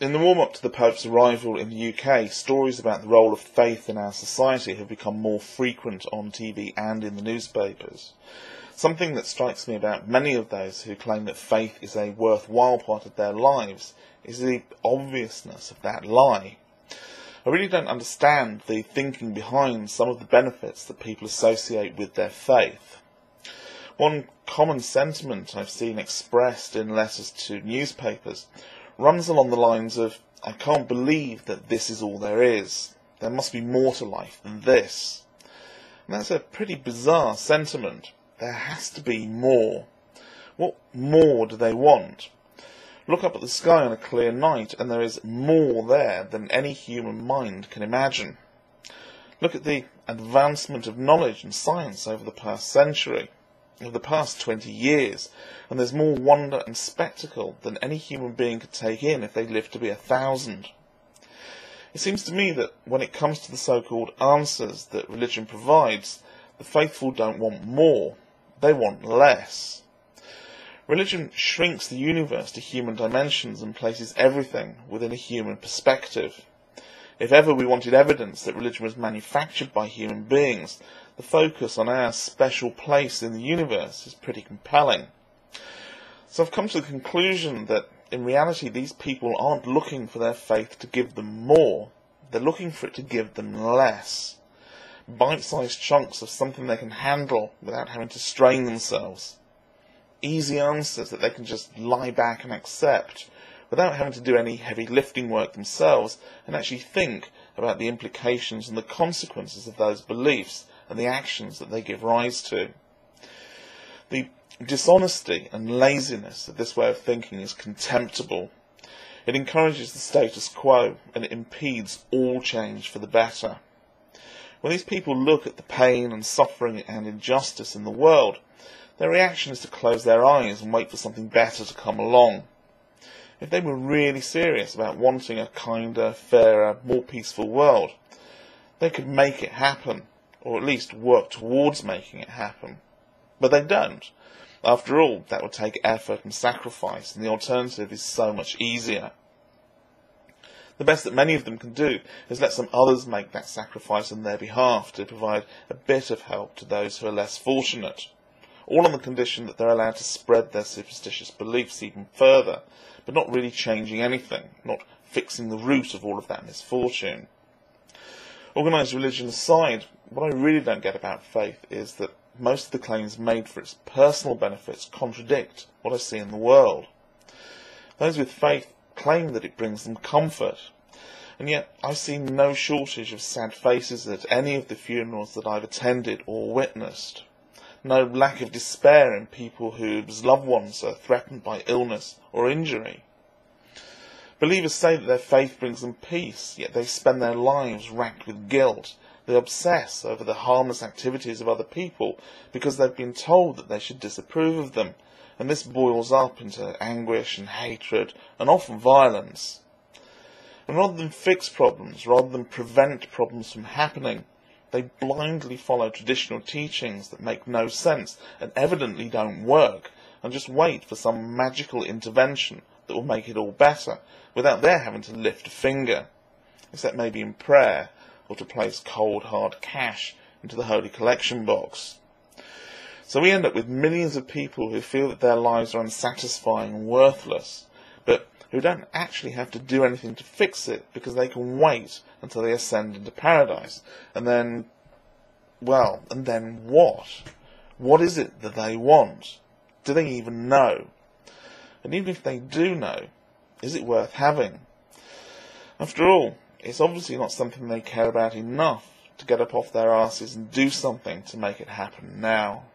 In the warm-up to the Pope's arrival in the UK, stories about the role of faith in our society have become more frequent on TV and in the newspapers. Something that strikes me about many of those who claim that faith is a worthwhile part of their lives is the obviousness of that lie. I really don't understand the thinking behind some of the benefits that people associate with their faith. One common sentiment I've seen expressed in letters to newspapers runs along the lines of, "I can't believe that this is all there is. There must be more to life than this." And that's a pretty bizarre sentiment. There has to be more. What more do they want? Look up at the sky on a clear night and there is more there than any human mind can imagine. Look at the advancement of knowledge and science over the past century, over the past 20 years, and there's more wonder and spectacle than any human being could take in if they lived to be 1,000. It seems to me that when it comes to the so-called answers that religion provides, the faithful don't want more, they want less. Religion shrinks the universe to human dimensions and places everything within a human perspective. If ever we wanted evidence that religion was manufactured by human beings, the focus on our special place in the universe is pretty compelling. So I've come to the conclusion that in reality these people aren't looking for their faith to give them more, they're looking for it to give them less. Bite-sized chunks of something they can handle without having to strain themselves. Easy answers that they can just lie back and accept without having to do any heavy lifting work themselves and actually think about the implications and the consequences of those beliefs and the actions that they give rise to. The dishonesty and laziness of this way of thinking is contemptible. It encourages the status quo and it impedes all change for the better. When these people look at the pain and suffering and injustice in the world, their reaction is to close their eyes and wait for something better to come along. If they were really serious about wanting a kinder, fairer, more peaceful world, they could make it happen, or at least work towards making it happen. But they don't. After all, that would take effort and sacrifice, and the alternative is so much easier. The best that many of them can do is let some others make that sacrifice on their behalf to provide a bit of help to those who are less fortunate, all on the condition that they're allowed to spread their superstitious beliefs even further, but not really changing anything, not fixing the root of all of that misfortune. Organised religion aside, what I really don't get about faith is that most of the claims made for its personal benefits contradict what I see in the world. Those with faith claim that it brings them comfort, and yet I see no shortage of sad faces at any of the funerals that I've attended or witnessed. No lack of despair in people whose loved ones are threatened by illness or injury. Believers say that their faith brings them peace, yet they spend their lives racked with guilt. They obsess over the harmless activities of other people because they've been told that they should disapprove of them, and this boils up into anguish and hatred and often violence. And rather than fix problems, rather than prevent problems from happening, they blindly follow traditional teachings that make no sense and evidently don't work, and just wait for some magical intervention that will make it all better, without their having to lift a finger, except maybe in prayer, or to place cold hard cash into the holy collection box. So we end up with millions of people who feel that their lives are unsatisfying and worthless, but who don't actually have to do anything to fix it because they can wait until they ascend into paradise. And then, well, and then what? What is it that they want? Do they even know? And even if they do know, is it worth having? After all, it's obviously not something they care about enough to get up off their asses and do something to make it happen now.